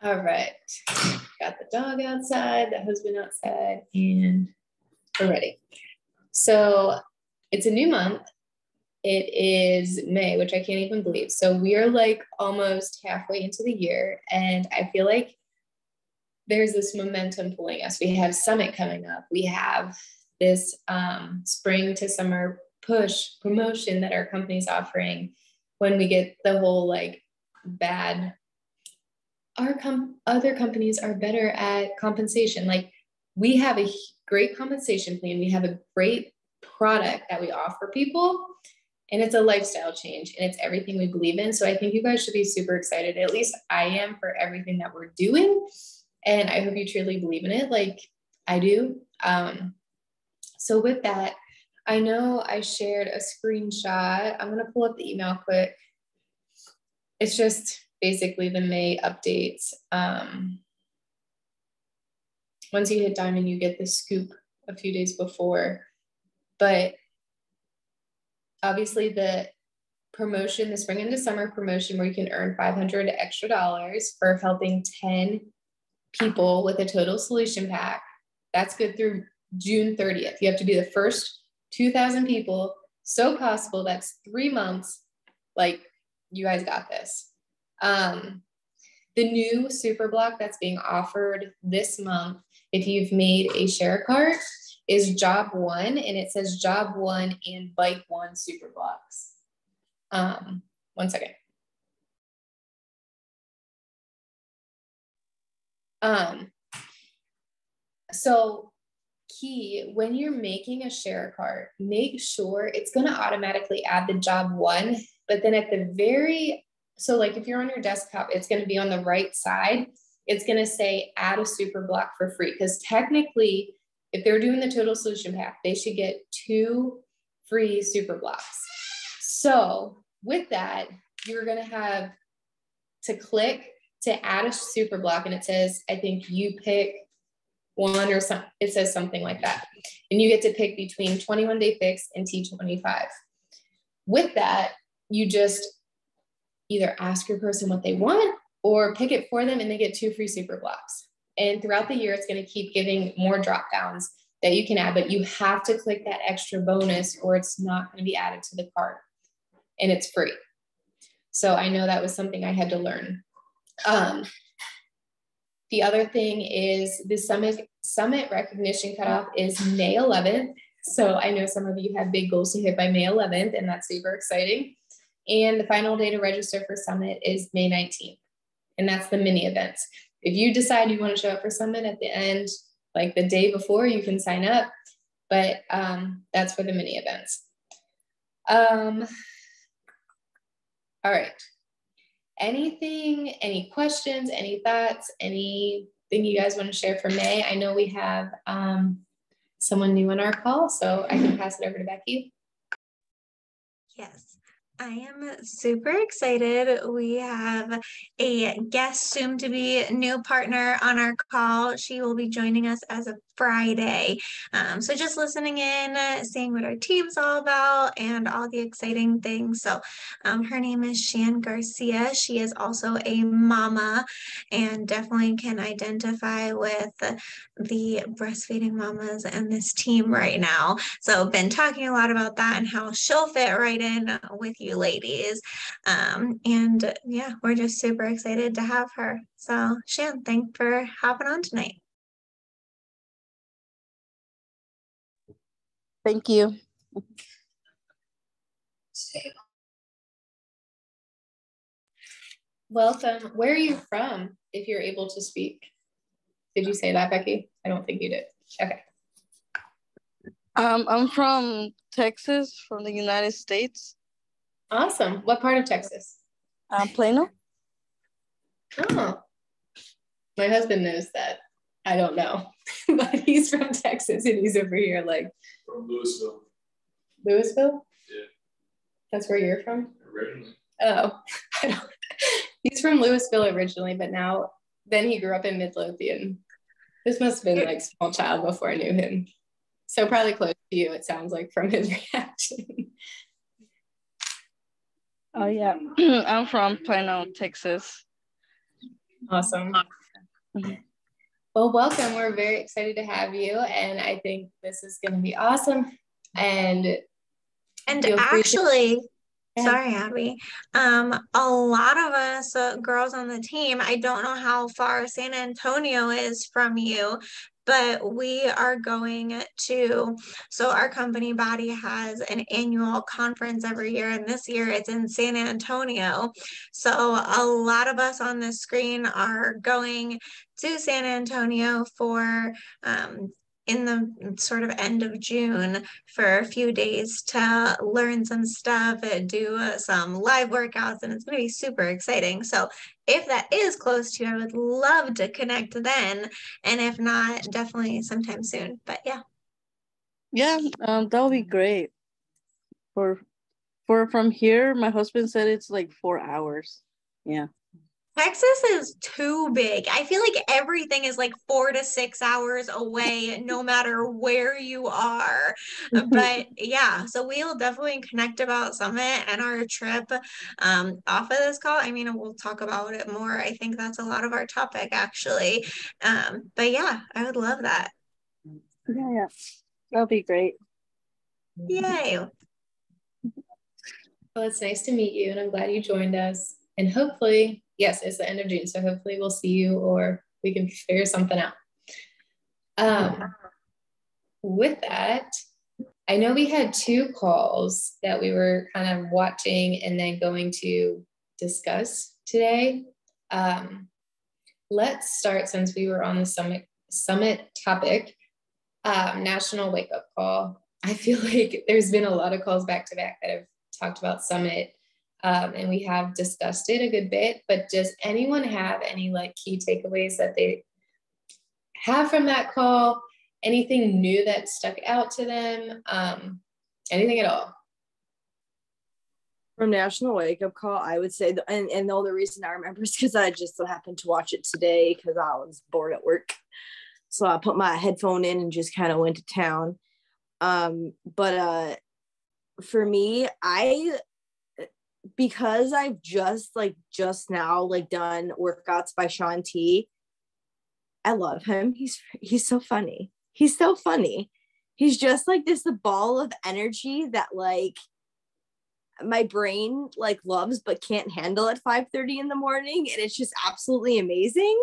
All right. Got the dog outside, the husband outside, and we're ready. So it's a new month. It is May, which I can't even believe. So we are like almost halfway into the year, and I feel like there's this momentum pulling us. We have Summit coming up. We have this spring to summer push promotion that our company's offering when we get the whole like bad, other companies are better at compensation. Like we have a great compensation plan. We have a great product that we offer people, and it's a lifestyle change, and it's everything we believe in. So I think you guys should be super excited. At least I am, for everything that we're doing. And I hope you truly believe in it like I do. So with that, I know I shared a screenshot. I'm going to pull up the email quick. It's just basically the May updates. Once you hit Diamond, you get the scoop a few days before. But obviously the promotion, the spring into summer promotion, where you can earn $500 extra for helping 10 people with a total solution pack. That's good through June 30th. You have to be the first 2,000 people. So possible. That's 3 months. Like, you guys got this. The new super block that's being offered this month, if you've made a share cart, is Job 1, and it says Job 1 and Bite 1 super blocks. 1 second. So key, when you're making a share cart, make sure it's going to automatically add the Job 1, but then at the very, so like if you're on your desktop, it's going to be on the right side. It's going to say add a super block for free, because technically if they're doing the total solution pack, they should get 2 free super blocks. So with that, you're going to have to click to add a super block, and it says, I think you pick one or something. It says something like that. And you get to pick between 21 Day Fix and T25. With that, you just either ask your person what they want or pick it for them, and they get 2 free super blocks. And throughout the year, it's going to keep giving more drop downs that you can add, but you have to click that extra bonus or it's not going to be added to the cart, and it's free. So I know that was something I had to learn. The other thing is the summit recognition cutoff is May 11th. So I know some of you have big goals to hit by May 11th, and that's super exciting. And the final day to register for Summit is May 19th. And that's the mini events. If you decide you want to show up for Summit at the end, like the day before, you can sign up, but that's for the mini events. All right. Any questions, any thoughts, anything you guys want to share for May? I know we have someone new on our call, so I can pass it over to Becky. Yes, I am super excited. We have a guest, soon to be new partner on our call. She will be joining us as of Friday. So just listening in, seeing what our team's all about and all the exciting things. So her name is Shan Garcia. She is also a mama and definitely can identify with the breastfeeding mamas and this team right now. So been talking a lot about that and how she'll fit right in with you ladies. And yeah, we're just super excited to have her. So Shan, thanks for hopping on tonight. Thank you. Welcome. Where are you from, if you're able to speak? Did you say that, Becky? I don't think you did. Okay. I'm from Texas, from the United States. Awesome. What part of Texas? Plano. Oh, my husband knows that. I don't know, but he's from Texas and he's over here like. From Louisville. Louisville? Yeah. That's where you're from? Originally. Oh, he's from Louisville originally, but then he grew up in Midlothian. This must have been like small child before I knew him. So probably close to you, it sounds like, from his reaction. Oh yeah, I'm from Plano, Texas. Awesome. Mhm. Well, welcome. We're very excited to have you. And I think this is going to be awesome. And actually, sorry, Abby. A lot of us girls on the team, I don't know how far San Antonio is from you, but we are going to, so our company body has an annual conference every year, and this year it's in San Antonio. So a lot of us on the screen are going to San Antonio for in the sort of end of June for a few days to learn some stuff and do some live workouts, and it's going to be super exciting. So if that is close to you, I would love to connect then, and if not, definitely sometime soon. But yeah. Yeah, that would be great. For from here, my husband said it's like 4 hours. Yeah. Texas is too big. I feel like everything is like 4 to 6 hours away, no matter where you are. But yeah, so we will definitely connect about Summit and our trip off of this call. I mean, we'll talk about it more. I think that's a lot of our topic, actually. But yeah, I would love that. Yeah, that'll be great. Yay. Well, it's nice to meet you, and I'm glad you joined us. And hopefully, yes, it's the end of June, so hopefully we'll see you or we can figure something out. With that, I know we had 2 calls that we were kind of watching and then going to discuss today. Let's start, since we were on the summit topic, national wake up call. I feel like there's been a lot of calls back to back that have talked about Summit, and we have discussed it a good bit, but does anyone have any like key takeaways that they have from that call? Anything new that stuck out to them? Anything at all? From National Wake Up Call, I would say, and the only reason I remember is because I just so happened to watch it today because I was bored at work. So I put my headphone in and just kind of went to town. But for me, because I've just now done workouts by Shaun T, I love him. He's so funny. He's so funny. He's just like this ball of energy that like my brain like loves but can't handle at 5:30 in the morning, and it's just absolutely amazing.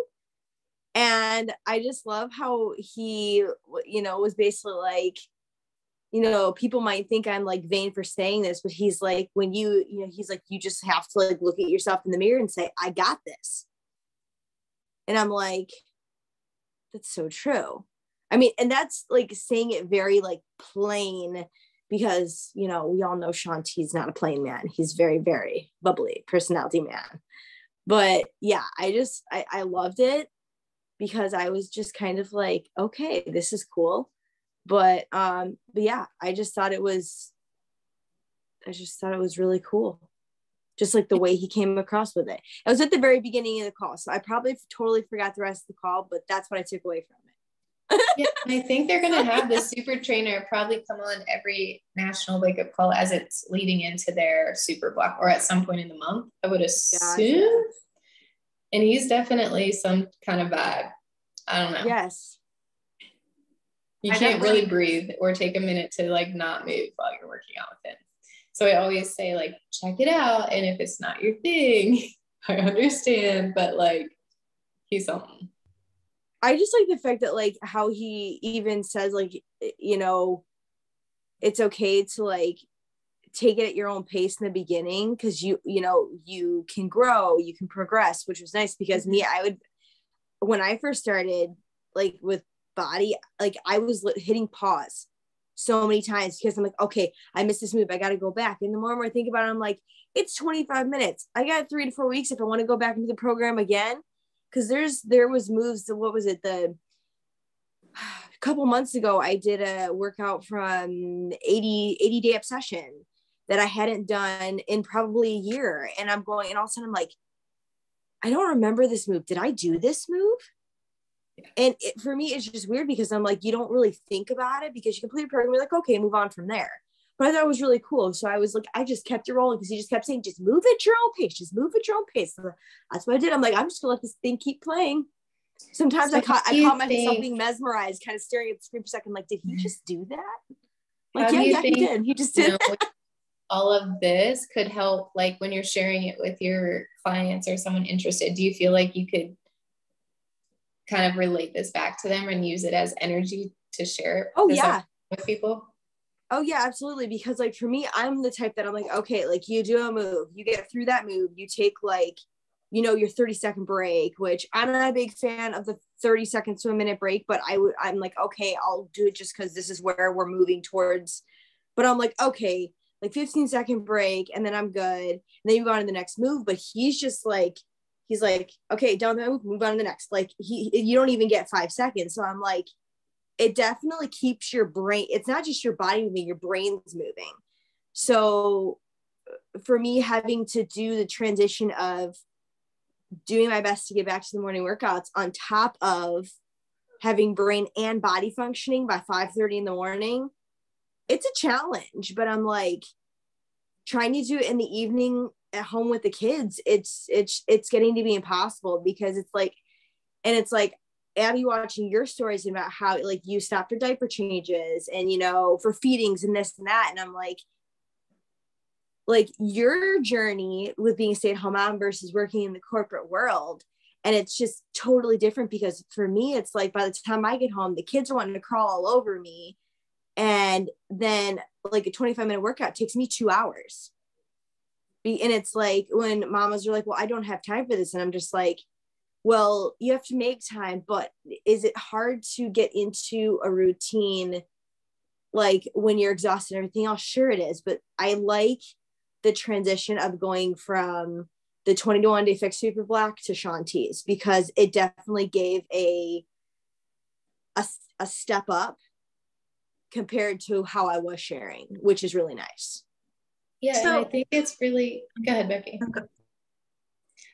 And I just love how he, was basically like, people might think I'm like vain for saying this, but he's like, when he's like, you just have to like look at yourself in the mirror and say, I got this. And I'm like, that's so true. I mean, and that's like saying it very like plain, because, we all know Shaun T's not a plain man. He's very, very bubbly personality man. But yeah, I loved it because I was just kind of like, okay, this is cool. But yeah, I just thought it was really cool. Just like the way he came across with it. I was at the very beginning of the call, so I probably totally forgot the rest of the call, but that's what I took away from it. Yeah, I think they're going to have the super trainer probably come on every national wake up call as it's leading into their super block, or at some point in the month, I would assume. Gotcha. And he's definitely some kind of vibe. I don't know. Yes. You can't really breathe or take a minute to like not move while you're working out with him. So I always say like, check it out. And if it's not your thing, I understand, but like he's something. I just like the fact that like how he even says like, it's okay to like take it at your own pace in the beginning, because you can grow, you can progress, which was nice because when I first started like with body, like I was hitting pause so many times because I'm like, okay, I missed this move, I got to go back. And the more and more I think about it, I'm like, it's 25 minutes. I got 3 to 4 weeks if I want to go back into the program again. Because there was moves. What was it? A couple months ago, I did a workout from 80 day obsession that I hadn't done in probably a year. And I'm going, and all of a sudden I'm like, I don't remember this move. Did I do this move? And for me, it's just weird because I'm like, you don't really think about it because you complete a program, you're like, okay, move on from there. But I thought it was really cool. So I was like, I just kept it rolling because he just kept saying, just move at your own pace, just move at your own pace. So that's what I did. I'm like, I'm just gonna let this thing keep playing. Sometimes So I caught myself think, being mesmerized, kind of staring at the screen for a second, like, did he just do that? Like, how do you think, he did. He just did. All of this could help, like when you're sharing it with your clients or someone interested? Do you feel like you could kind of relate this back to them and use it as energy to share with people? Oh yeah, absolutely. Because like for me, I'm the type that I'm like, okay, like you do a move, you get through that move, you take like, you know, your 30-second break, which I'm not a big fan of the 30 seconds to a minute break, but I'm like, okay, I'll do it just because this is where we're moving towards. But I'm like, okay, like 15-second break, and then I'm good. And then you go on to the next move. But he's like, okay, done the move on to the next. Like you don't even get 5 seconds. So I'm like, it definitely keeps your brain. It's not just your body moving, your brain's moving. So for me, having to do the transition of doing my best to get back to the morning workouts on top of having brain and body functioning by 5:30 in the morning, it's a challenge. But I'm like, trying to do it in the evening at home with the kids, it's getting to be impossible, because it's like Abby watching your stories about how like you stopped your diaper changes and, you know, for feedings and this and that. And I'm like your journey with being a stay-at-home mom versus working in the corporate world. And it's just totally different, because for me, it's like by the time I get home, the kids are wanting to crawl all over me. And then like a 25-minute workout takes me 2 hours. And it's like when mamas are like, well, I don't have time for this. And I'm just like, well, you have to make time, but is it hard to get into a routine like when you're exhausted and everything else? Sure it is. But I like the transition of going from the 21 Day Fix Super Black to Shaun T's, because it definitely gave a step up compared to how I was sharing, which is really nice. Yeah, and I think it's really, go ahead, Becky. Okay.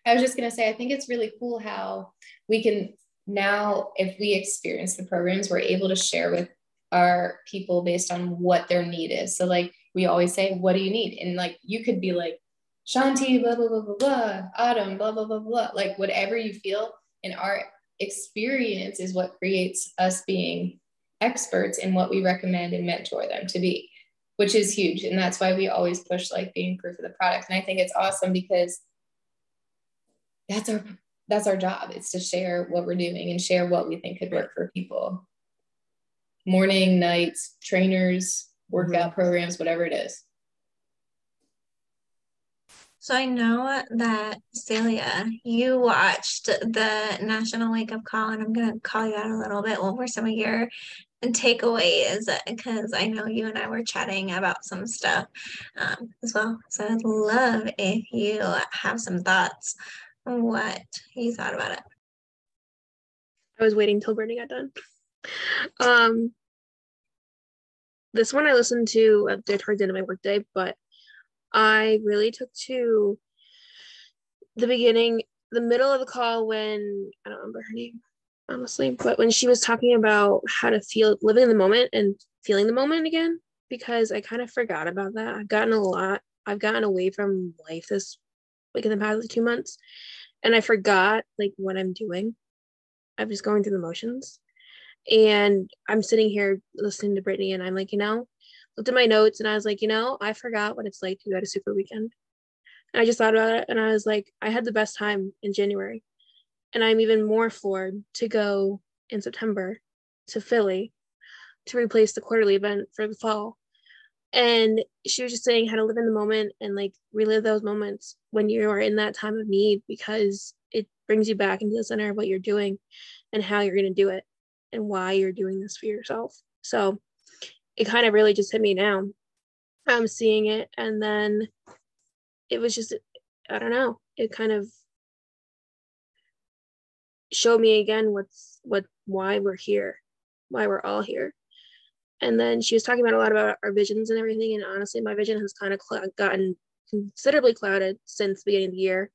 I was just going to say, I think it's really cool how we can now, if we experience the programs, we're able to share with our people based on what their need is. So like we always say, what do you need? And like, you could be like, Shaun T, blah, blah, blah, blah, blah, Autumn, blah, blah, blah, blah, like whatever you feel. And our experience is what creates us being experts in what we recommend and mentor them to be, which is huge. And that's why we always push like being proof of the product. And I think it's awesome, because that's our job. It's to share what we're doing and share what we think could work for people. Morning, nights, trainers, workout programs, whatever it is. So I know that Celia, you watched the National Wake Up Call, and I'm going to call you out a little bit. What were some of your takeaways? Because I know you and I were chatting about some stuff as well. So I'd love if you have some thoughts on what you thought about it. I was waiting till Brittany got done. This one I listened to towards the end of my workday, but I really took to the beginning, the middle of the call, when I don't remember her name, honestly, but when she was talking about how to feel, living in the moment and feeling the moment again, because I kind of forgot about that. I've gotten away from life this, like in the past 2 months, and I forgot like what I'm doing. I'm just going through the motions. And I'm sitting here listening to Brittany, and I'm like, looked at my notes, and I was like, I forgot what it's like to go to Super Weekend. And I just thought about it, and I was like, I had the best time in January. And I'm even more forward to go in September to Philly to replace the quarterly event for the fall. And she was just saying how to live in the moment and like relive those moments when you are in that time of need, because it brings you back into the center of what you're doing and how you're going to do it and why you're doing this for yourself. So it kind of really just hit me now. I'm seeing it, and then it was just, I don't know, it kind of showed me again why we're here, why we're all here. And then she was talking about a lot about our visions and everything, and honestly, my vision has kind of gotten considerably clouded since the beginning of the year.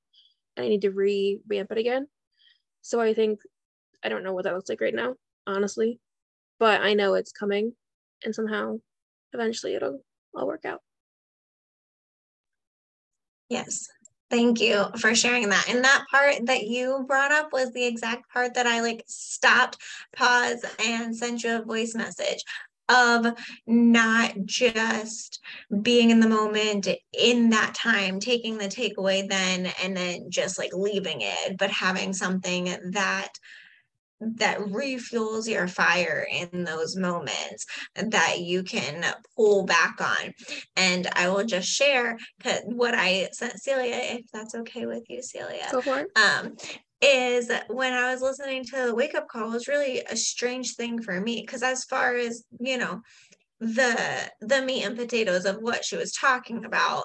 I need to revamp it again. So I think, I don't know what that looks like right now, honestly, but I know it's coming, and somehow eventually it'll I'll work out. Yes. Thank you for sharing that. And that part that you brought up was the exact part that I like stopped, paused, and sent you a voice message of not just being in the moment in that time, taking the takeaway then, and then just like leaving it, but having something that refuels your fire in those moments that you can pull back on. And I will just share what I sent Celia, if that's okay with you, Celia. Go for it. Is when I was listening to the wake up call was really a strange thing for me, because as far as, you know, the meat and potatoes of what she was talking about,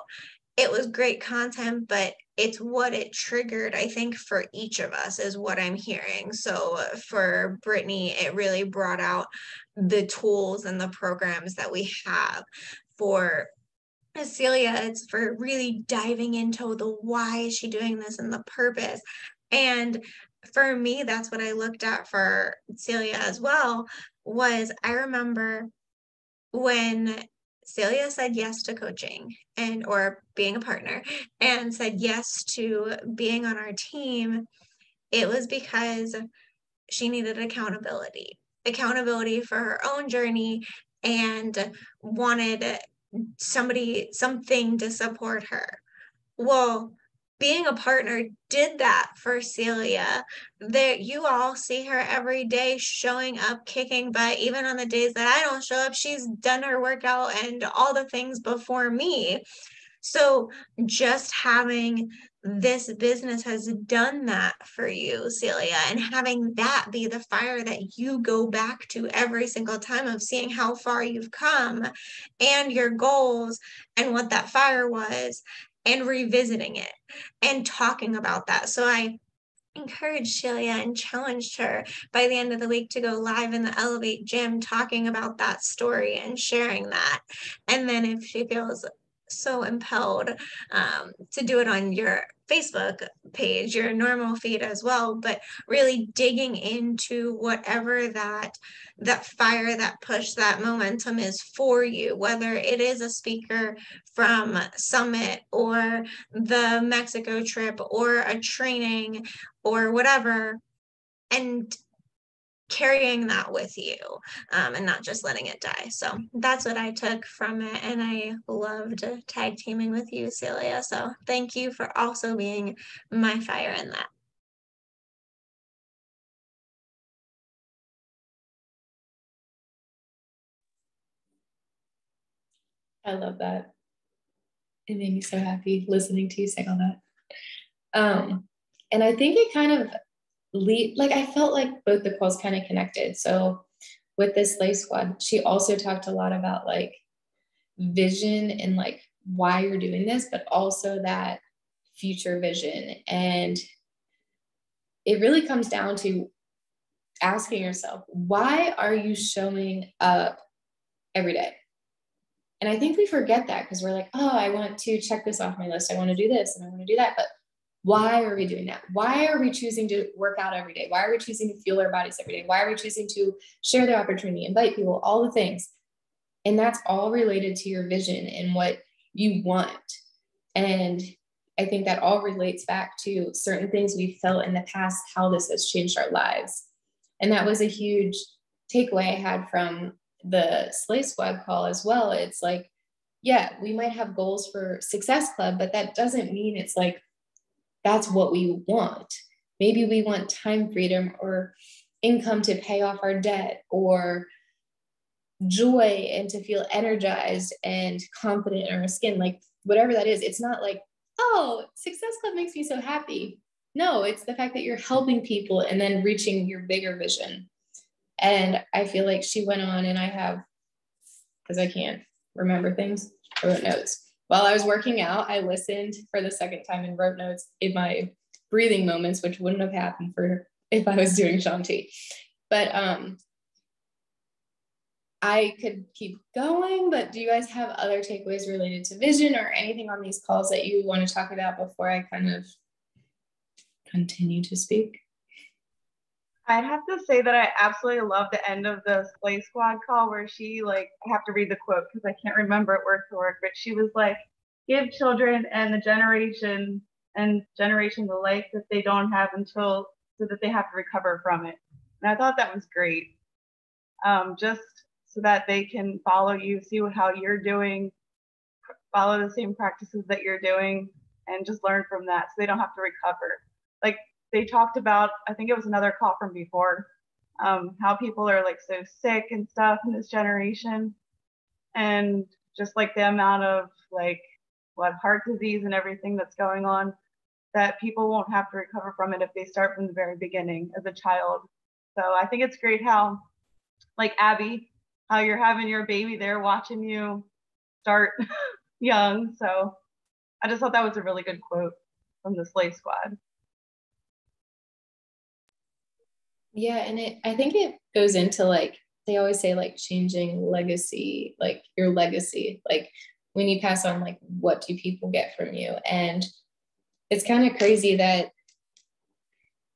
it was great content, but it's what it triggered, I think, for each of us is what I'm hearing. So for Brittany, it really brought out the tools and the programs that we have. For Celia, it's for really diving into the why is she doing this and the purpose. And for me, that's what I looked at for Celia as well, was I remember when Celia said yes to coaching and or being a partner and said yes to being on our team, it was because she needed accountability for her own journey, and wanted something to support her. Well, being a partner did that for Celia. There, you all see her every day showing up, kicking butt. Even on the days that I don't show up, she's done her workout and all the things before me. So just having this business has done that for you, Celia, and having that be the fire that you go back to every single time of seeing how far you've come and your goals and what that fire was, and revisiting it and talking about that. So I encouraged Celia and challenged her by the end of the week to go live in the Elevate gym talking about that story and sharing that. And then if she feels so impelled to do it on your Facebook page, your normal feed as well, but really digging into whatever that fire, that push, that momentum is for you, whether it is a speaker from Summit or the Mexico trip or a training or whatever, and carrying that with you and not just letting it die. So that's what I took from it. And I loved tag teaming with you, Celia. So thank you for also being my fire in that. I love that. It made me so happy listening to you say all that. And I think it kind of I felt like both the calls kind of connected. So with this Slay Squad, she also talked a lot about like vision and like why you're doing this, but also that future vision. And it really comes down to asking yourself, why are you showing up every day? And I think we forget that because we're like, oh, I want to check this off my list. I want to do this and I want to do that. But why are we doing that? Why are we choosing to work out every day? Why are we choosing to fuel our bodies every day? Why are we choosing to share the opportunity, invite people, all the things? And that's all related to your vision and what you want. And I think that all relates back to certain things we felt in the past, how this has changed our lives. And that was a huge takeaway I had from the Slay Squad call as well. It's like, yeah, we might have goals for Success Club, but that doesn't mean it's like, that's what we want. Maybe we want time freedom or income to pay off our debt, or joy and to feel energized and confident in our skin, like whatever that is. It's not like, oh, Success Club makes me so happy. No, it's the fact that you're helping people and then reaching your bigger vision. And I feel like she went on, and I have, because I can't remember things, I wrote notes. While I was working out, I listened for the second time and wrote notes in my breathing moments, which wouldn't have happened if I was doing Shanti. But I could keep going, but do you guys have other takeaways related to vision or anything on these calls that you want to talk about before I kind of continue to speak? I'd have to say that I absolutely love the end of the Slay Squad call where she, like, I have to read the quote because I can't remember it word for word, but she was like, give children and the generations alike that they don't have until, so that they have to recover from it. And I thought that was great. Just so that they can follow you, see how you're doing, follow the same practices that you're doing, and just learn from that so they don't have to recover. Like they talked about, I think it was another call from before, how people are like so sick and stuff in this generation, and just like the amount of like heart disease and everything that's going on, that people won't have to recover from it if they start from the very beginning as a child. So I think it's great how, like Abby, how you're having your baby there watching you start young. So I just thought that was a really good quote from the Slay Squad. Yeah, and I think it goes into like, they always say like changing legacy, like your legacy, like when you pass on, like what do people get from you? And it's kind of crazy that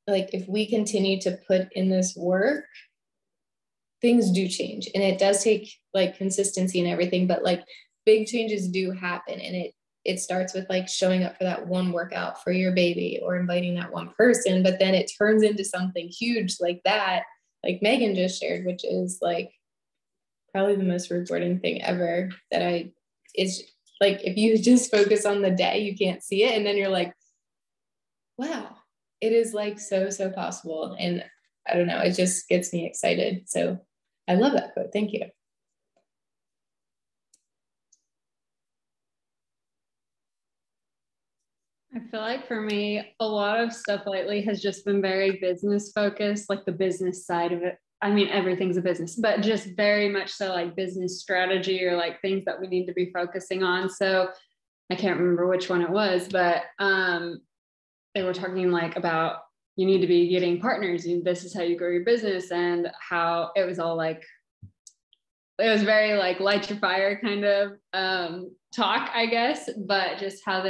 like if we continue to put in this work, things do change, and it does take like consistency and everything, but like big changes do happen, and it starts with like showing up for that one workout for your baby or inviting that one person, but then it turns into something huge like that, like Megan just shared, which is like probably the most rewarding thing ever. That it's like if you just focus on the day, you can't see it, and then you're like, wow, it is like so possible. And I don't know, it just gets me excited. So I love that quote. Thank you. I feel like for me, a lot of stuff lately has just been very business focused, like the business side of it. I mean, everything's a business, but just very much so like business strategy or like things that we need to be focusing on. So I can't remember which one it was, but they were talking like about you need to be getting partners. This is how you grow your business, and how it was all like, it was very like light your fire kind of talk, I guess, but just how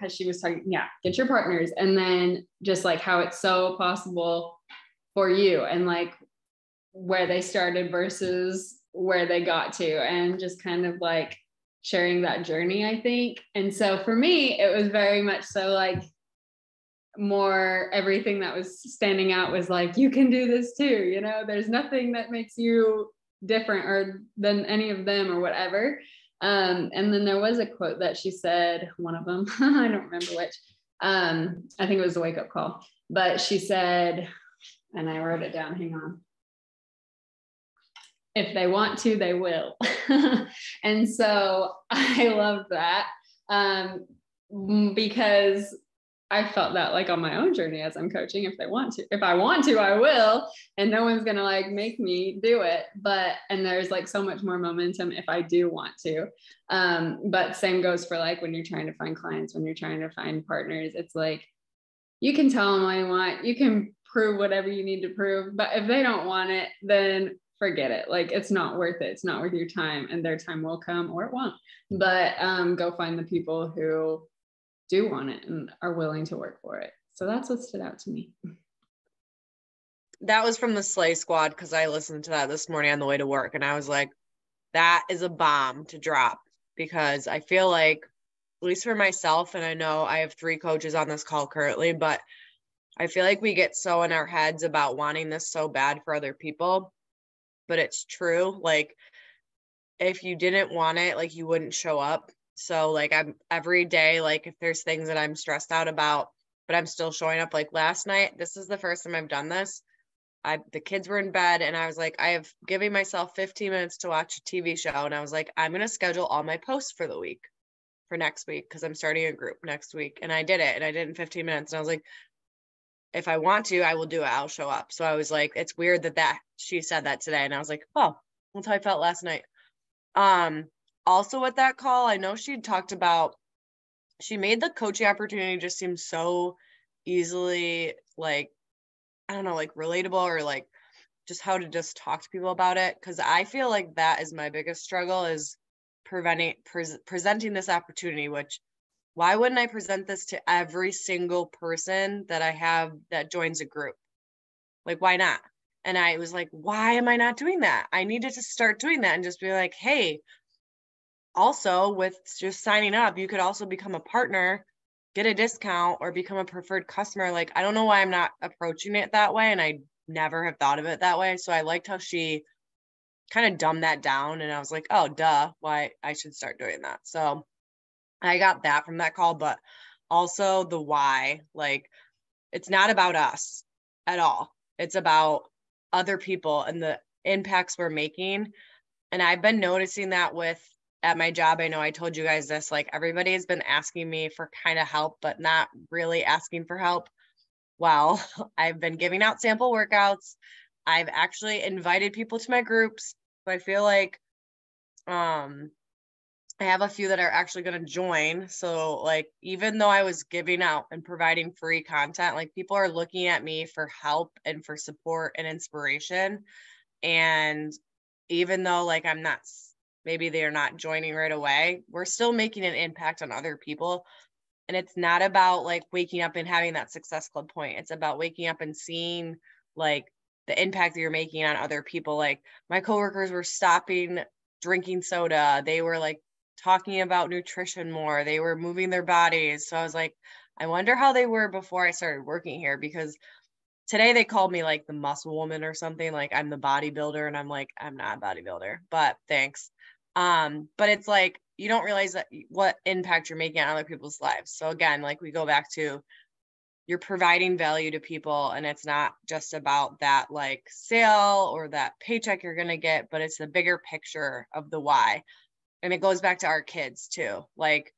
she was talking, yeah, get your partners. And then just like how it's so possible for you, and like where they started versus where they got to, and just kind of like sharing that journey, I think. And so for me, it was very much so like more everything that was standing out was like, you can do this too, you know, there's nothing that makes you different or than any of them or whatever. And then there was a quote that she said, one of them, I don't remember which, I think it was a wake up call, but she said, and I wrote it down, hang on. If they want to, they will. And so I love that because I felt that like on my own journey as I'm coaching, if I want to, I will, and no one's going to like make me do it. And there's like so much more momentum if I do want to. But same goes for like, when you're trying to find clients, when you're trying to find partners, it's like, you can tell them all you want, you can prove whatever you need to prove, but if they don't want it, then forget it. Like, it's not worth it. It's not worth your time, and their time will come or it won't, but go find the people who do want it and are willing to work for it. So that's what stood out to me. That was from the Slay Squad, because I listened to that this morning on the way to work, and I was like, that is a bomb to drop, because I feel like, at least for myself, and I know I have 3 coaches on this call currently, but I feel like we get so in our heads about wanting this so bad for other people, but it's true. Like, if you didn't want it, like, you wouldn't show up. So like, I'm every day, like if there's things that I'm stressed out about, but I'm still showing up. Like last night, this is the first time I've done this. The kids were in bed, and I was like, I have giving myself 15 minutes to watch a TV show. And I was like, I'm going to schedule all my posts for the week, for next week, because I'm starting a group next week. And I did it, and I did it in 15 minutes. And I was like, if I want to, I will do it. I'll show up. So I was like, it's weird that she said that today. And I was like, oh, that's how I felt last night. Also with that call, I know she talked about, she made the coaching opportunity just seem so easily, like, I don't know, like relatable, or like just how to just talk to people about it. Cause I feel like that is my biggest struggle, is presenting this opportunity, which why wouldn't I present this to every single person that I have that joins a group? Like, why not? And I was like, why am I not doing that? I needed to start doing that and just be like, hey, also with just signing up, you could also become a partner, get a discount, or become a preferred customer. Like, I don't know why I'm not approaching it that way. And I never have thought of it that way. So I liked how she kind of dumbed that down. And I was like, oh, duh, why I should start doing that. So I got that from that call, but also the why. Like, it's not about us at all. It's about other people and the impacts we're making. And I've been noticing that at my job. I know I told you guys this, like, everybody has been asking me for kind of help, but not really asking for help. Well, I've been giving out sample workouts. I've actually invited people to my groups. So I feel like I have a few that are actually going to join. So like, even though I was giving out and providing free content, like, people are looking at me for help and for support and inspiration. And even though like maybe they're not joining right away, we're still making an impact on other people. And it's not about like waking up and having that success club point. It's about waking up and seeing like the impact that you're making on other people. Like, my coworkers were stopping drinking soda. They were like talking about nutrition more. They were moving their bodies. So I was like, I wonder how they were before I started working here, because today they called me like the muscle woman or something. Like, I'm the bodybuilder, and I'm like, I'm not a bodybuilder, but thanks. But it's like, you don't realize that what impact you're making on other people's lives. So again, like, we go back to, you're providing value to people, and it's not just about that like sale or that paycheck you're going to get, but it's the bigger picture of the why. And it goes back to our kids too. Like,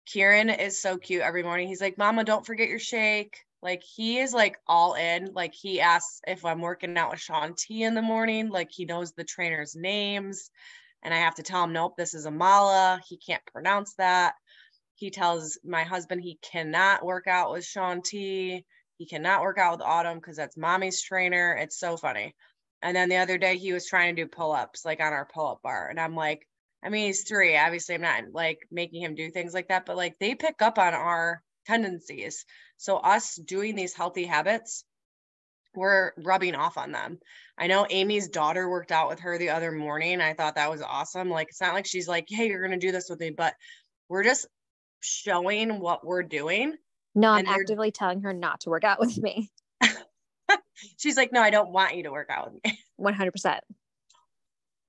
Kieran is so cute every morning. He's like, Mama, don't forget your shake. Like, he is like all in. Like, he asks if I'm working out with Shaun T in the morning. Like, he knows the trainers' names. And I have to tell him, nope, this is Amala. He can't pronounce that. He tells my husband he cannot work out with Shaun T. He cannot work out with Autumn because that's mommy's trainer. It's so funny. And then the other day he was trying to do pull-ups like on our pull-up bar. And I'm like, I mean, he's 3. Obviously, I'm not like making him do things like that, but like, they pick up on our tendencies. So us doing these healthy habits, we're rubbing off on them. I know Amy's daughter worked out with her the other morning. I thought that was awesome. Like, it's not like she's like, hey, you're going to do this with me, but we're just showing what we're doing. No, I'm actively telling her not to work out with me. She's like, no, I don't want you to work out with me. 100%.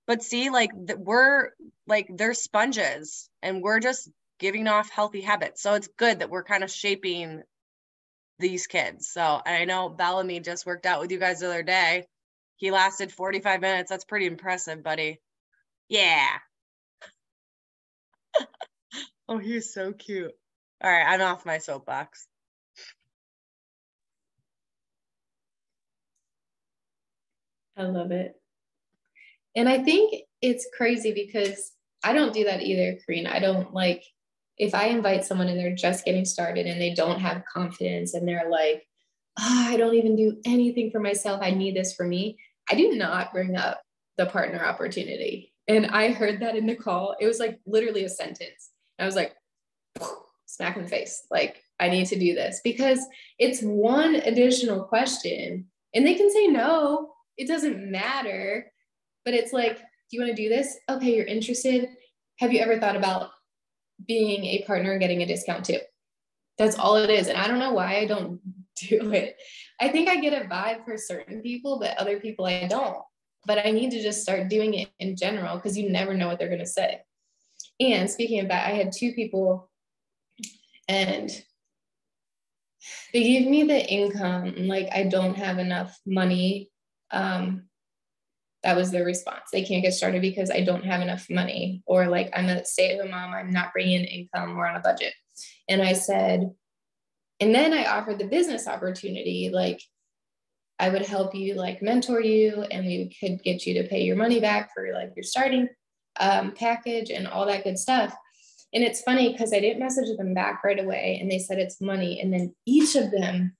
But see, like, we're like, they're sponges, and we're just giving off healthy habits. So it's good that we're kind of shaping these kids. So I know Bellamy just worked out with you guys the other day. He lasted 45 minutes. That's pretty impressive, buddy. Yeah. Oh, he's so cute. All right, I'm off my soapbox. I love it. And I think it's crazy because I don't do that either, Karina. I don't like, if I invite someone and they're just getting started and they don't have confidence and they're like, oh, I don't even do anything for myself, I need this for me, I do not bring up the partner opportunity. And I heard that in the call. It was like literally a sentence. I was like, smack in the face. Like, I need to do this because it's one additional question and they can say no, it doesn't matter. But it's like, do you want to do this? Okay, you're interested. Have you ever thought about being a partner and getting a discount too? That's all it is. And I don't know why I don't do it. I think I get a vibe for certain people, but other people I don't. But I need to just start doing it in general because you never know what they're going to say. And speaking of that, I had 2 people and they gave me the income. Like, I don't have enough money. That was their response. They can't get started because I don't have enough money, or like, I'm a stay-at-home mom, I'm not bringing in income, we're on a budget. And I said, and then I offered the business opportunity, like, I would help you, like mentor you, and we could get you to pay your money back for like your starting package and all that good stuff. And it's funny because I didn't message them back right away and they said it's money. And then each of them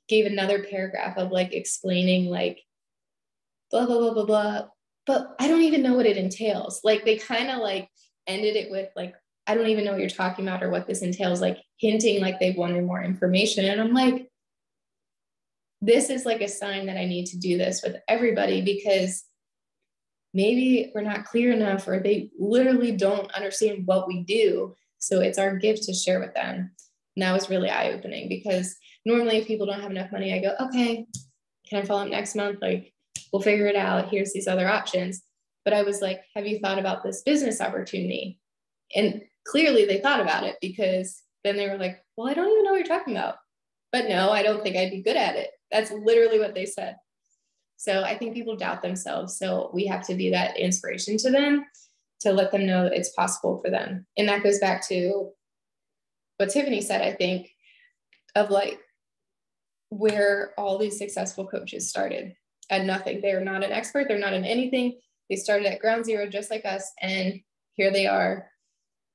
gave another paragraph of like explaining like blah, blah, blah, blah, blah. But I don't even know what it entails. Like, they kind of like ended it with like, I don't even know what you're talking about or what this entails, like hinting like they wanted more information. And I'm like, this is like a sign that I need to do this with everybody, because maybe we're not clear enough, or they literally don't understand what we do. So it's our gift to share with them. And that was really eye-opening, because normally if people don't have enough money, I go, okay, can I follow up next month? Like, we'll figure it out. Here's these other options. But I was like, have you thought about this business opportunity? And clearly they thought about it, because then they were like, well, I don't even know what you're talking about. But no, I don't think I'd be good at it. That's literally what they said. So I think people doubt themselves. So we have to be that inspiration to them, to let them know that it's possible for them. And that goes back to what Tiffany said, I think, of like where all these successful coaches started at nothing. They're not an expert. They're not in anything. They started at ground zero, just like us. And here they are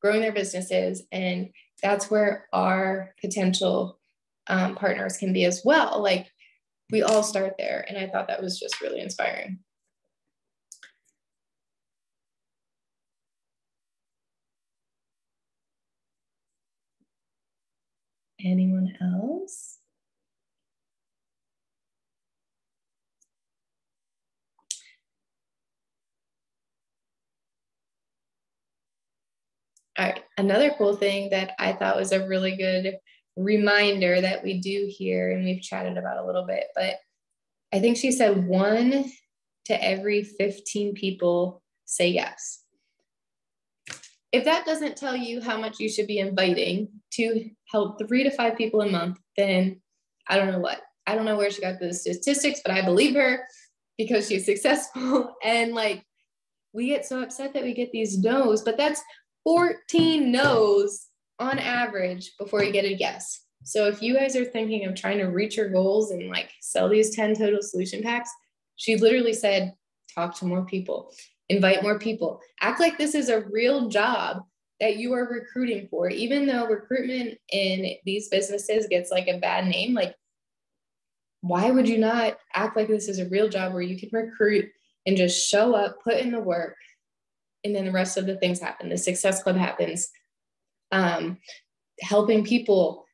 growing their businesses. And that's where our potential partners can be as well. Like, we all start there. And I thought that was just really inspiring. Anyone else? All right, another cool thing that I thought was a really good reminder that we do here, and we've chatted about a little bit, but I think she said 1 to every 15 people say yes. If that doesn't tell you how much you should be inviting to help 3 to 5 people a month, then I don't know what. I don't know where she got the statistics, but I believe her because she's successful. And like, we get so upset that we get these no's, but that's 14 no's on average before you get a yes. So if you guys are thinking of trying to reach your goals and like sell these 10 total solution packs, she literally said, talk to more people, invite more people, act like this is a real job that you are recruiting for. Even though recruitment in these businesses gets like a bad name, like, why would you not act like this is a real job where you can recruit and just show up, put in the work, and then the rest of the things happen. The Success Club happens, helping people,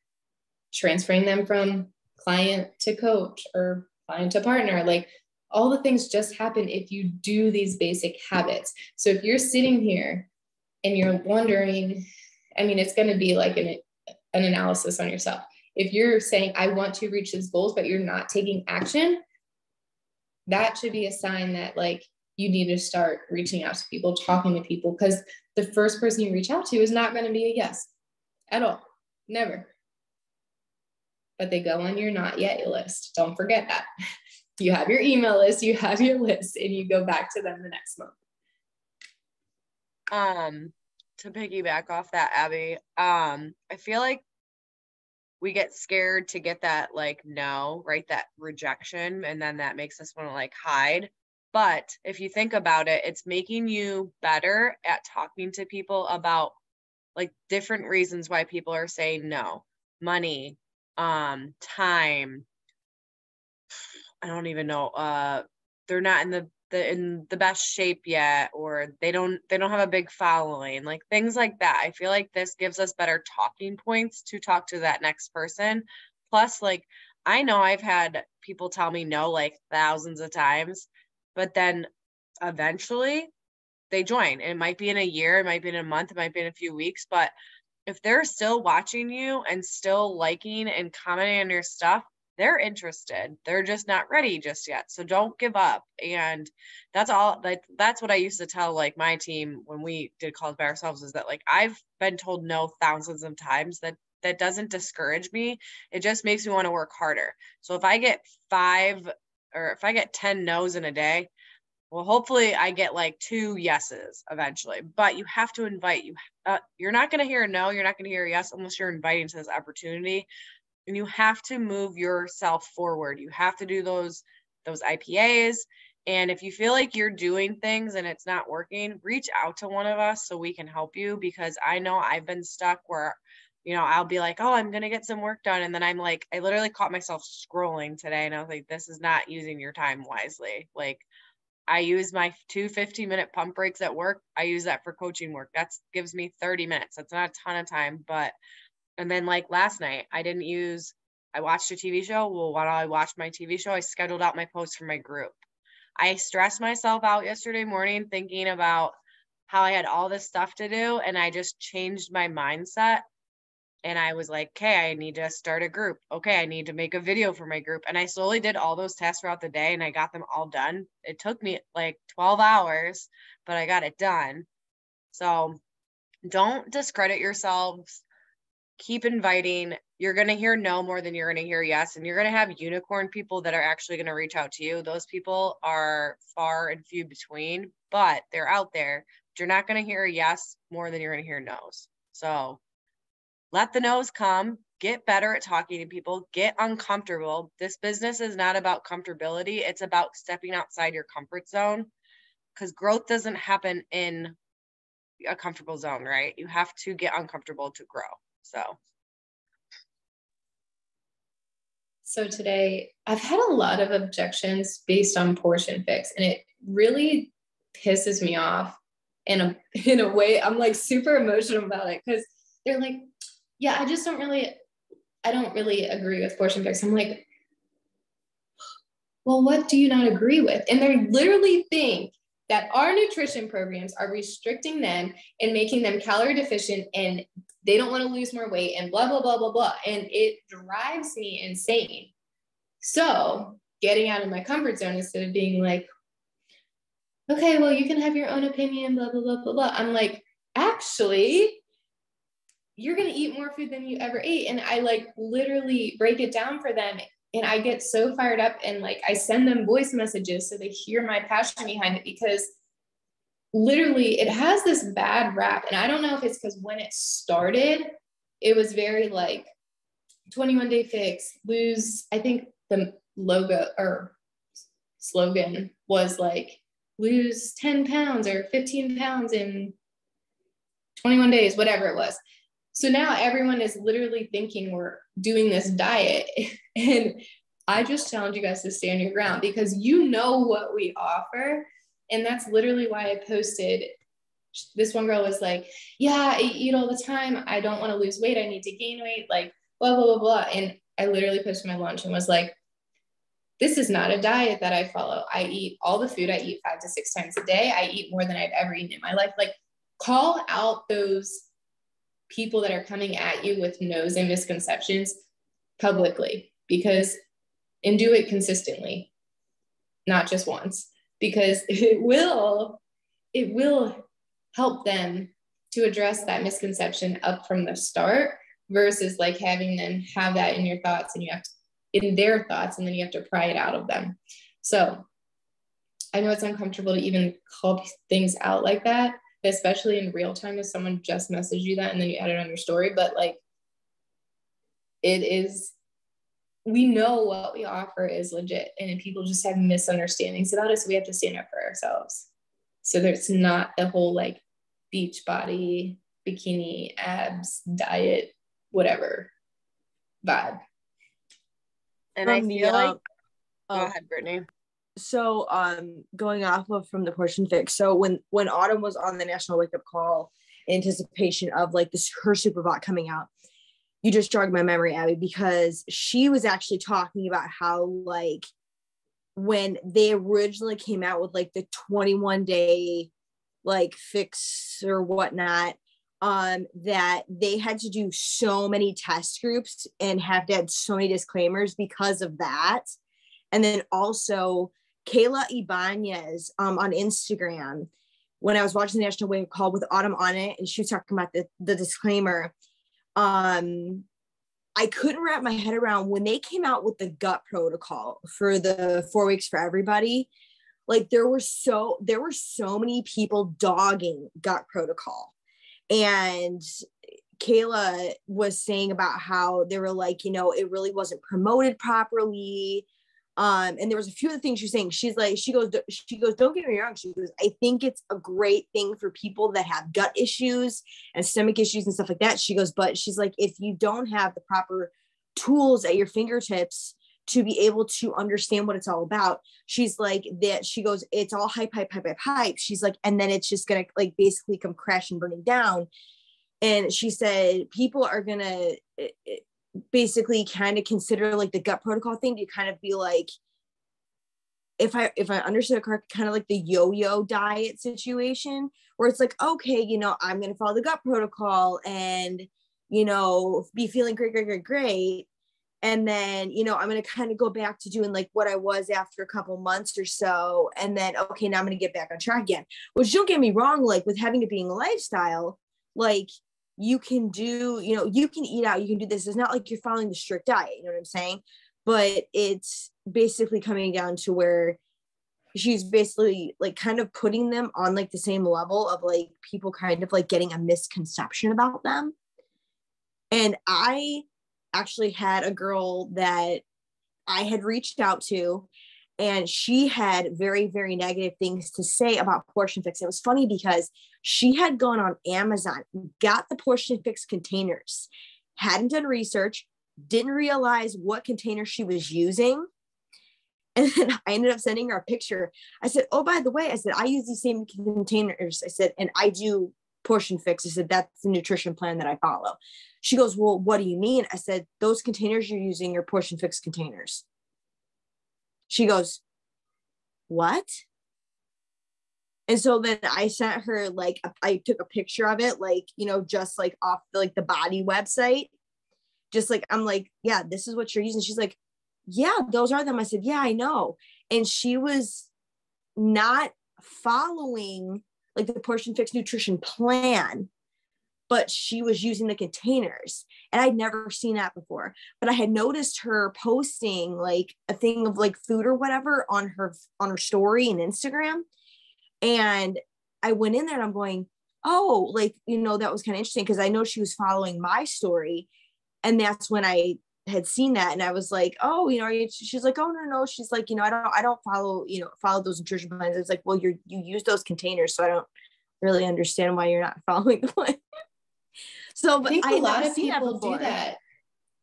transferring them from client to coach or client to partner. Like, all the things just happen if you do these basic habits. So if you're sitting here and you're wondering, I mean, it's going to be like an analysis on yourself. If you're saying, I want to reach these goals, but you're not taking action, that should be a sign that like you need to start reaching out to people, talking to people, because the first person you reach out to is not going to be a yes at all. Never. But they go on your not yet list. Don't forget that. You have your email list, you have your list, and you go back to them the next month. To piggyback off that, Abby, I feel like we get scared to get that like no, right? That rejection, and then that makes us want to like hide. But if you think about it, it's making you better at talking to people about like different reasons why people are saying no. Money, time, I don't even know, they're not in the best shape yet, or they don't have a big following, like things like that. I feel like this gives us better talking points to talk to that next person. Plus, like, I know I've had people tell me no like thousands of times, but then eventually they join. It might be in a year, it might be in a month, it might be in a few weeks, but if they're still watching you and still liking and commenting on your stuff, they're interested. They're just not ready just yet. So don't give up. And that's all. That's what I used to tell like my team when we did calls by ourselves, is that like I've been told no thousands of times. That doesn't discourage me. It just makes me want to work harder. So if I get 5 or if I get 10 no's in a day, well, hopefully I get like 2 yeses eventually. But you have to invite. You're not going to hear a no. You're not going to hear a yes unless you're inviting to this opportunity. And you have to move yourself forward. You have to do those IPAs. And if you feel like you're doing things and it's not working, reach out to one of us so we can help you, because I know I've been stuck where, you know, I'll be like, oh, I'm going to get some work done. And then I'm like, I literally caught myself scrolling today and I was like, this is not using your time wisely. Like, I use my 2 15-minute pump breaks at work. I use that for coaching work. That gives me 30 minutes. That's not a ton of time, but and then like last night, I didn't use I watched a TV show. Well, while I watched my TV show, I scheduled out my posts for my group. I stressed myself out yesterday morning thinking about how I had all this stuff to do, and I just changed my mindset. And I was like, okay, I need to start a group. Okay, I need to make a video for my group. And I slowly did all those tests throughout the day, and I got them all done. It took me like 12 hours, but I got it done. So don't discredit yourselves. Keep inviting. You're going to hear no more than you're going to hear yes. And you're going to have unicorn people that are actually going to reach out to you. Those people are far and few between, but they're out there. But you're not going to hear yes more than you're going to hear no's. So let the no's come. Get better at talking to people. Get uncomfortable. This business is not about comfortability. It's about stepping outside your comfort zone, because growth doesn't happen in a comfortable zone, right? You have to get uncomfortable to grow. So today I've had a lot of objections based on Portion Fix, and it really pisses me off in a way. I'm like super emotional about it, because they're like, yeah, I don't really agree with Portion Fix. I'm like, well, what do you not agree with? And they literally think that our nutrition programs are restricting them and making them calorie deficient, and they don't want to lose more weight and blah, blah, blah, blah, blah. And it drives me insane. So getting out of my comfort zone, instead of being like, okay, well, you can have your own opinion, blah, blah, blah, blah, blah. I'm like, actually, you're going to eat more food than you ever ate. And I like literally break it down for them. And I get so fired up, and like I send them voice messages so they hear my passion behind it, because literally it has this bad rap. And I don't know if it's because when it started, it was very like 21 day fix, lose. I think the logo or slogan was like lose 10 pounds or 15 pounds in 21 days, whatever it was. So now everyone is literally thinking we're doing this diet. And I just challenge you guys to stand your ground, because you know what we offer. And that's literally why I posted. This one girl was like, yeah, I eat all the time. I don't want to lose weight. I need to gain weight, like blah, blah, blah, blah. And I literally posted my lunch and was like, this is not a diet that I follow. I eat all the food I eat 5 to 6 times a day. I eat more than I've ever eaten in my life. Like, call out those people that are coming at you with no's and misconceptions publicly, and do it consistently, not just once, because it will help them to address that misconception up from the start, versus like having them have that in your thoughts, and in their thoughts, and then you have to pry it out of them. So I know it's uncomfortable to even call things out like that, especially in real time, if someone just messaged you that and then you add it on your story. But like, we know what we offer is legit, and people just have misunderstandings about it. So we have to stand up for ourselves. So there's not the whole like beach body, bikini, abs, diet, whatever vibe. And I feel like, go ahead, Brittany. So going off of from the Portion Fix, so when Autumn was on the National Wake Up Call in anticipation of like her Superbot coming out, you just jogged my memory, Abby, because she was actually talking about how like when they originally came out with like the 21 day like fix or whatnot, that they had to do so many test groups and have to add so many disclaimers because of that. And then also Kayla Ibanez on Instagram, when I was watching the National Wake Up Call with Autumn on it, and she was talking about the disclaimer, I couldn't wrap my head around when they came out with the gut protocol for the 4 weeks for everybody. Like there were so many people dogging gut protocol, and Kayla was saying about how they were like, it really wasn't promoted properly. And there was a few of the things she was saying. She goes, don't get me wrong. She goes, I think it's a great thing for people that have gut issues and stomach issues and stuff like that. She goes, but she's like, if you don't have the proper tools at your fingertips to be able to understand what it's all about, she's like that. She goes, it's all hype. She's like, and then it's just going to like basically come crashing, burning down. And she said, people are going to, basically kind of consider like the gut protocol thing to kind of be like, if I understood it correctly, kind of like the yo-yo diet situation where it's like, okay, you know, I'm going to follow the gut protocol and, you know, be feeling great. And then, you know, I'm going to kind of go back to doing like what I was after a couple months or so. And then, okay, now I'm going to get back on track again, which don't get me wrong. Like with having it being a lifestyle, like you can do, you know, you can eat out, you can do this. It's not like you're following the strict diet, you know what I'm saying? But it's basically coming down to where she's basically like kind of putting them on like the same level of like people kind of like getting a misconception about them. And I actually had a girl that I had reached out to, and she had very, very negative things to say about Portion Fix. It was funny because she had gone on Amazon, got the Portion Fix containers, hadn't done research, didn't realize what container she was using. And then I ended up sending her a picture. I said, oh, by the way, I said, I use these same containers. I said, and I do Portion Fix. I said, that's the nutrition plan that I follow. She goes, well, what do you mean? I said, those containers you're using are Portion Fix containers. She goes, what? And so then I sent her, like, I took a picture of it, like, you know, just like off the body website. Just like, I'm like, yeah, this is what you're using. She's like, yeah, those are them. I said, yeah, I know. And she was not following like the Portion Fix nutrition plan, but she was using the containers. And I'd never seen that before, but I had noticed her posting like a thing of like food or whatever on her story and Instagram. And I went in there and I'm going, oh, like, you know, that was kind of interesting because I know she was following my story. And that's when I had seen that. And I was like, oh, you know, she's like, oh, no. She's like, you know, I don't follow those nutrition plans. It's like, well, you use those containers. So I don't really understand why you're not following the plan. So but I think a lot of people do that.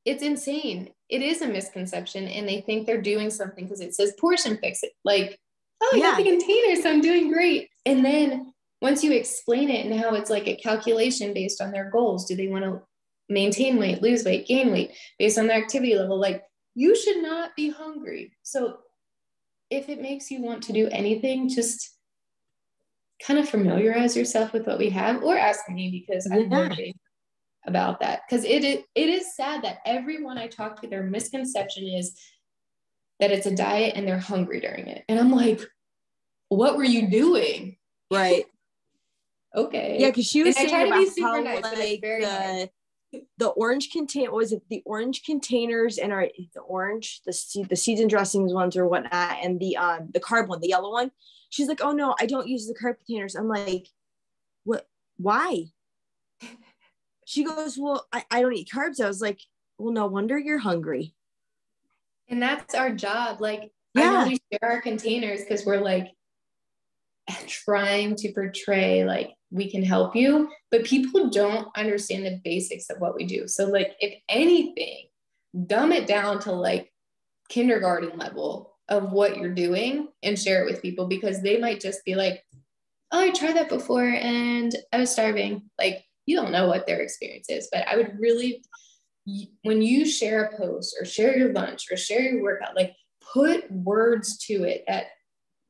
It's insane. It is a misconception. And they think they're doing something because it says Portion Fix it. Like, oh, I got the containers, so I'm doing great. And then once you explain it and how it's like a calculation based on their goals, do they want to maintain weight, lose weight, gain weight based on their activity level? Like, you should not be hungry. So if it makes you want to do anything, just kind of familiarize yourself with what we have, or ask me, because I'm worried about that. Because it is sad that everyone I talk to, their misconception is that it's a diet and they're hungry during it. And I'm like, what were you doing? Right. Okay. Yeah, because she was and saying about how nice, like the orange container, was it the orange containers and the seeds and dressings ones or whatnot, and the carb one, the yellow one. She's like, oh no, I don't use the carb containers. I'm like, what? Why? She goes, well, I don't eat carbs. I was like, well, no wonder you're hungry. And that's our job. Like, I know we share our containers because we're like trying to portray like we can help you, but people don't understand the basics of what we do. So like, if anything, dumb it down to like kindergarten level of what you're doing and share it with people, because they might just be like, oh, I tried that before and I was starving. Like, you don't know what their experience is, but I would really, when you share a post or share your lunch or share your workout, like put words to it that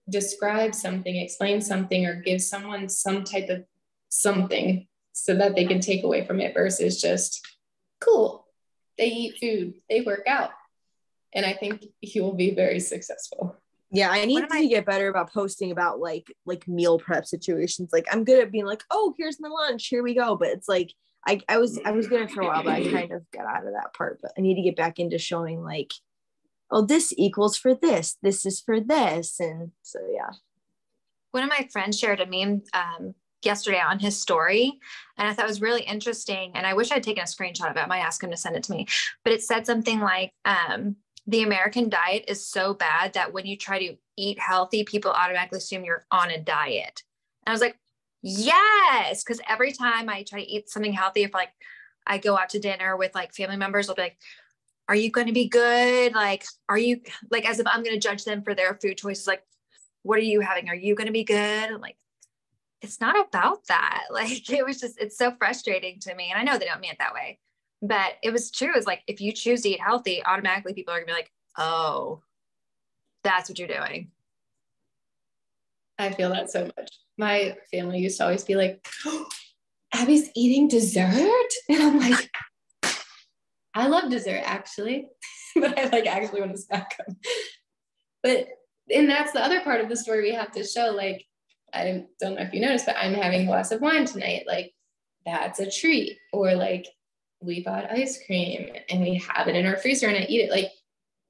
describe something, explain something, or give someone some type of something so that they can take away from it, versus just, cool, they eat food, they work out. And I think he will be very successful. Yeah, I need to get better about posting about like meal prep situations. Like, I'm good at being like, oh, here's my lunch, here we go. But it's like, I was good at for a while, but I kind of got out of that part. But I need to get back into showing like, oh, this equals for this is for this. And so, yeah. One of my friends shared a meme yesterday on his story, and I thought it was really interesting. And I wish I'd taken a screenshot of it. I might ask him to send it to me. But it said something like, the American diet is so bad that when you try to eat healthy, people automatically assume you're on a diet. And I was like, yes, because every time I try to eat something healthy, if like I go out to dinner with like family members, I'll be like, are you going to be good? Like, are you, like, as if I'm going to judge them for their food choices. Like, what are you having? Are you going to be good? I'm like, it's not about that. Like, it was just, it's so frustrating to me. And I know they don't mean it that way, But it was true. It's like, if you choose to eat healthy, automatically people are gonna be like, oh, that's what you're doing. I feel that so much. My family used to always be like, oh, Abby's eating dessert? And I'm like, I love dessert actually, but I like actually want to smack them. But, and that's the other part of the story we have to show. Like, I don't know if you noticed, but I'm having a glass of wine tonight. Like, that's a treat. Or like, we bought ice cream and we have it in our freezer and I eat it. Like,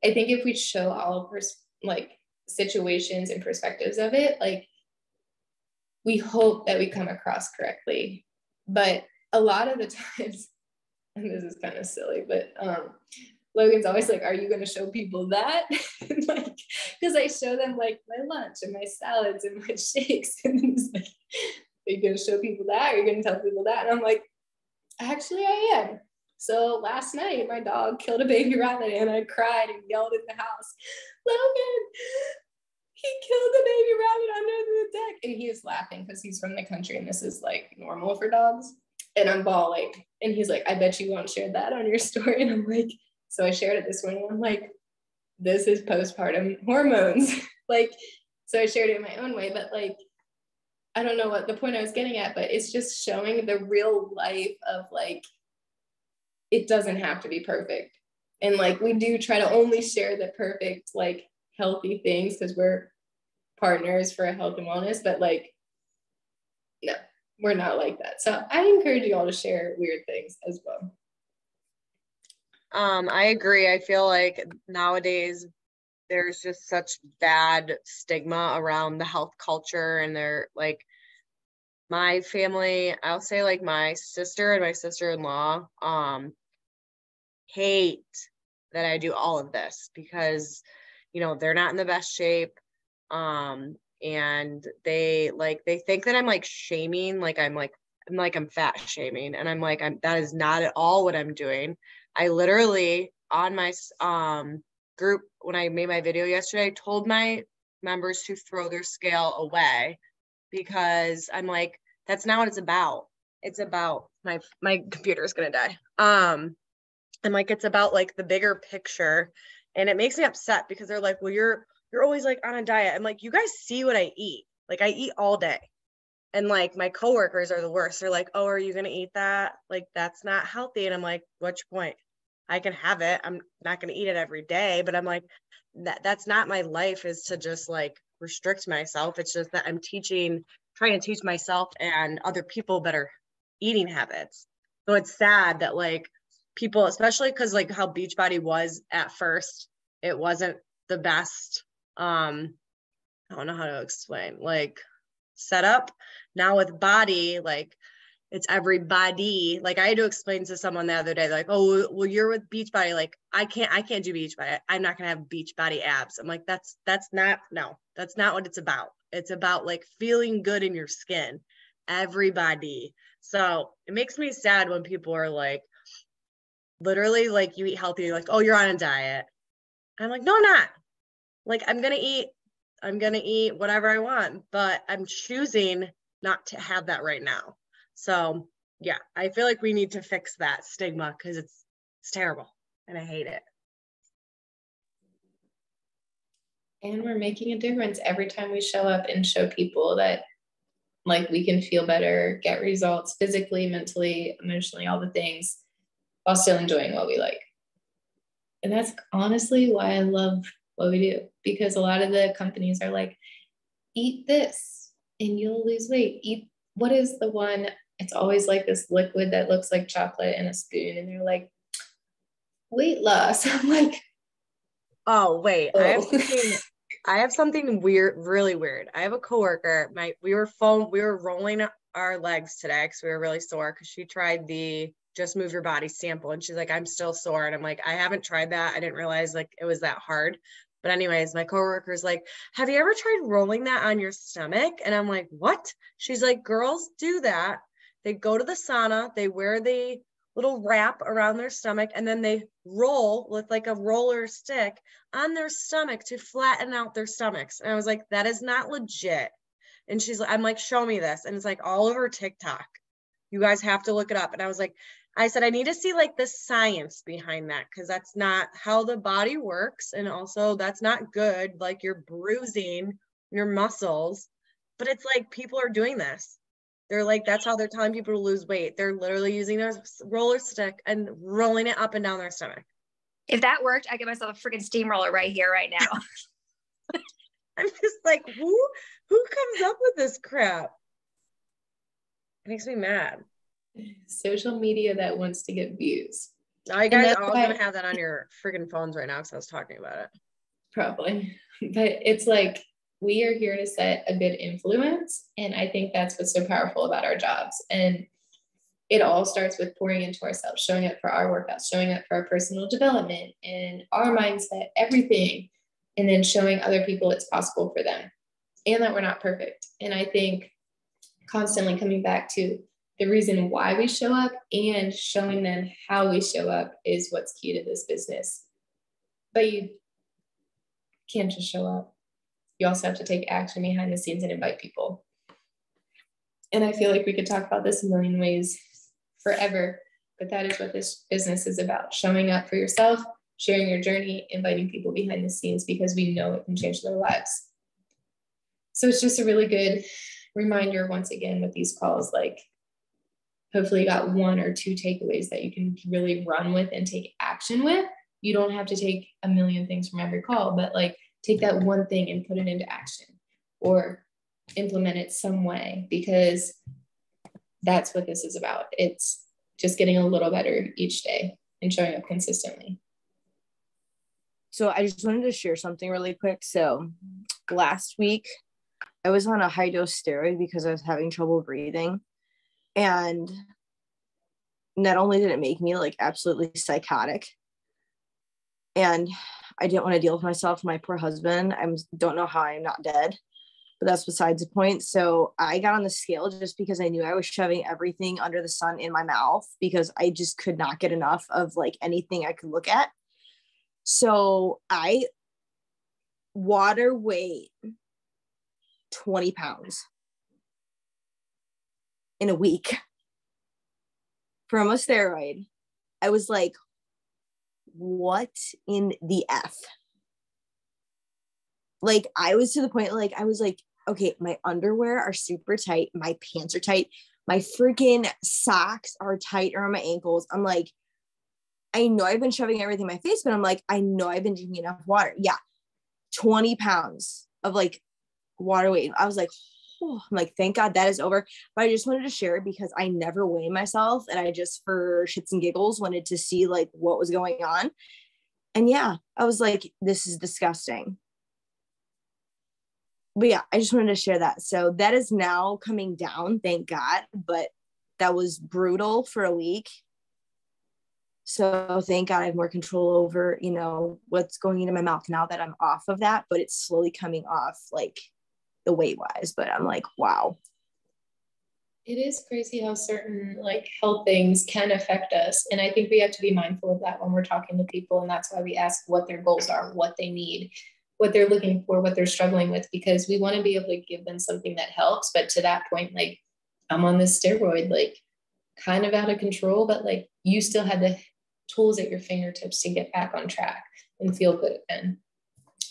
I think if we show all like situations and perspectives of it, like, we hope that we come across correctly. But a lot of the times, and this is kind of silly, but Logan's always like, are you going to show people that? Like, because I show them like my lunch and my salads and my shakes. And then it's like, are you going to show people that? Or are you going to tell people that? And I'm like, actually, I am. So last night, my dog killed a baby rabbit and I cried and yelled in the house, Logan, he killed the baby rabbit under the deck. And he is laughing because he's from the country and this is like normal for dogs. And I'm bawling. And he's like, I bet you won't share that on your story. And I'm like, so I shared it this morning. I'm like, this is postpartum hormones. Like, so I shared it in my own way, but like, I don't know what the point I was getting at, but it's just showing the real life of like, it doesn't have to be perfect. And like, we do try to only share the perfect, like healthy things because we're partners for health and wellness, but like, no, we're not like that. So I encourage you all to share weird things as well. I agree. I feel like nowadays there's just such bad stigma around the health culture, and they're like, my family, I'll say like my sister and my sister-in-law hate that I do all of this because, you know, they're not in the best shape. And they think that I'm like shaming, like I'm fat shaming. And I'm like, that is not at all what I'm doing. I literally on my group, when I made my video yesterday, I told my members to throw their scale away because I'm like, that's not what it's about. It's about my computer is going to die. I'm like, it's about like the bigger picture. And it makes me upset because they're like, well, you're always like on a diet. I'm like, you guys see what I eat. Like I eat all day. And like my coworkers are the worst. They're like, oh, are you going to eat that? Like, that's not healthy. And I'm like, what's your point? I can have it. I'm not going to eat it every day, but I'm like, that's not my life, is to just like restrict myself. It's just that I'm trying to teach myself and other people better eating habits. So it's sad that like people, especially because like how Beachbody was at first, it wasn't the best. I don't know how to explain, like setup. Now with Body, like it's everybody. Like I had to explain to someone the other day, like, oh, well, you're with Beachbody. Like I can't do Beachbody. I'm not gonna have Beachbody abs. I'm like, that's not what it's about. It's about like feeling good in your skin. Everybody. So it makes me sad when people are like, literally like, you eat healthy, you're like, oh, you're on a diet. I'm like, no, I'm not. Like I'm gonna eat whatever I want, but I'm choosing not to have that right now. So yeah, I feel like we need to fix that stigma because it's terrible and I hate it. And we're making a difference every time we show up and show people that like we can feel better, get results physically, mentally, emotionally, all the things while still enjoying what we like. And that's honestly why I love what we do, because a lot of the companies are like, eat this and you'll lose weight. Eat, what is the one? It's always like this liquid that looks like chocolate in a spoon. And they're like, weight loss. I'm like, oh, wait, oh. I have something weird, really weird. I have a coworker, we were rolling our legs today because we were really sore because she tried the Just Move Your Body sample. And she's like, I'm still sore. And I'm like, I haven't tried that. I didn't realize like it was that hard. But anyways, my coworker's like, have you ever tried rolling that on your stomach? And I'm like, what? She's like, girls do that. They go to the sauna, they wear the little wrap around their stomach, and then they roll with like a roller stick on their stomach to flatten out their stomachs. And I was like, that is not legit. And I'm like, show me this. And it's like all over TikTok. You guys have to look it up. And I was like, I said, I need to see like the science behind that, because that's not how the body works. And also that's not good. Like you're bruising your muscles, but it's like people are doing this. They're like, that's how they're telling people to lose weight. They're literally using their roller stick and rolling it up and down their stomach. If that worked, I get myself a freaking steamroller right here, right now. I'm just like, who comes up with this crap? It makes me mad. Social media that wants to get views. Now you guys are all gonna have that on your freaking phones right now because I was talking about it. Probably. But it's like, we are here to set a good influence. And I think that's what's so powerful about our jobs. And it all starts with pouring into ourselves, showing up for our workouts, showing up for our personal development and our mindset, everything. And then showing other people it's possible for them and that we're not perfect. And I think constantly coming back to the reason why we show up and showing them how we show up is what's key to this business. But you can't just show up. You also have to take action behind the scenes and invite people. And I feel like we could talk about this a million ways forever, but that is what this business is about: showing up for yourself, sharing your journey, inviting people behind the scenes, because we know it can change their lives. So it's just a really good reminder once again with these calls, like hopefully you got 1 or 2 takeaways that you can really run with and take action with. You don't have to take a million things from every call, but like take that one thing and put it into action or implement it some way, because that's what this is about. It's just getting a little better each day and showing up consistently. So I just wanted to share something really quick. So last week I was on a high dose steroid because I was having trouble breathing. And not only did it make me like absolutely psychotic, and I didn't want to deal with myself, my poor husband. I don't know how I'm not dead, but that's besides the point. So I got on the scale just because I knew I was shoving everything under the sun in my mouth, because I just could not get enough of like anything I could look at. So I water weight 20 pounds in a week from a steroid. I was like, what in the F? Like, I was to the point, like, I was like, okay, my underwear are super tight. My pants are tight. My freaking socks are tight around my ankles. I'm like, I know I've been shoving everything in my face, but I'm like, I know I've been drinking enough water. Yeah. 20 pounds of like water weight. I was like, oh, I'm like, thank God that is over. But I just wanted to share it because I never weigh myself. And I just, for shits and giggles, wanted to see like what was going on. And yeah, I was like, this is disgusting. But yeah, I just wanted to share that. So that is now coming down, thank God. But that was brutal for a week. So thank God I have more control over, you know, what's going into my mouth now that I'm off of that. But it's slowly coming off, like the weight wise. But I'm like, wow. It is crazy how certain like health things can affect us. And I think we have to be mindful of that when we're talking to people. And that's why we ask what their goals are, what they need, what they're looking for, what they're struggling with, because we want to be able to give them something that helps. But to that point, like, I'm on this steroid, like kind of out of control, but like you still had the tools at your fingertips to get back on track and feel good again.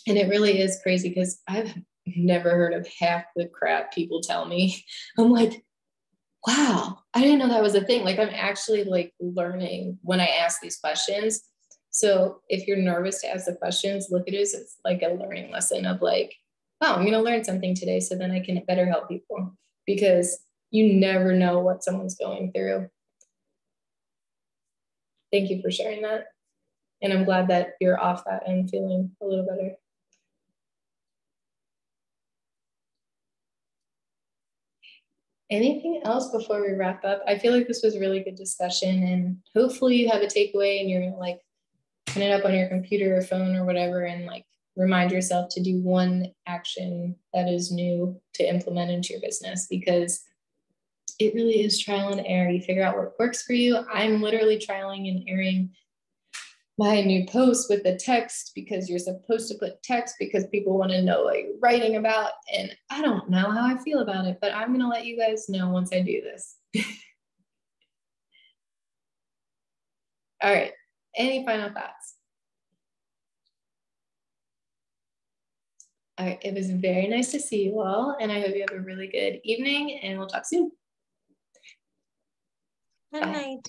And it really is crazy because I've never heard of half the crap people tell me. I'm like, wow, I didn't know that was a thing. Like, I'm actually like learning when I ask these questions. So if you're nervous to ask the questions, look at it as it's like a learning lesson of like, oh, I'm going to learn something today so then I can better help people, because you never know what someone's going through. Thank you for sharing that. And I'm glad that you're off that and feeling a little better. Anything else before we wrap up? I feel like this was a really good discussion, and hopefully you have a takeaway and you're gonna like put it up on your computer or phone or whatever and like remind yourself to do one action that is new to implement into your business, because it really is trial and error. You figure out what works for you. I'm literally trialing and erroring my new post with the text, because you're supposed to put text because people want to know what you're writing about. And I don't know how I feel about it, but I'm going to let you guys know once I do this. All right. Any final thoughts? All right. It was very nice to see you all, and I hope you have a really good evening, and we'll talk soon. Good night.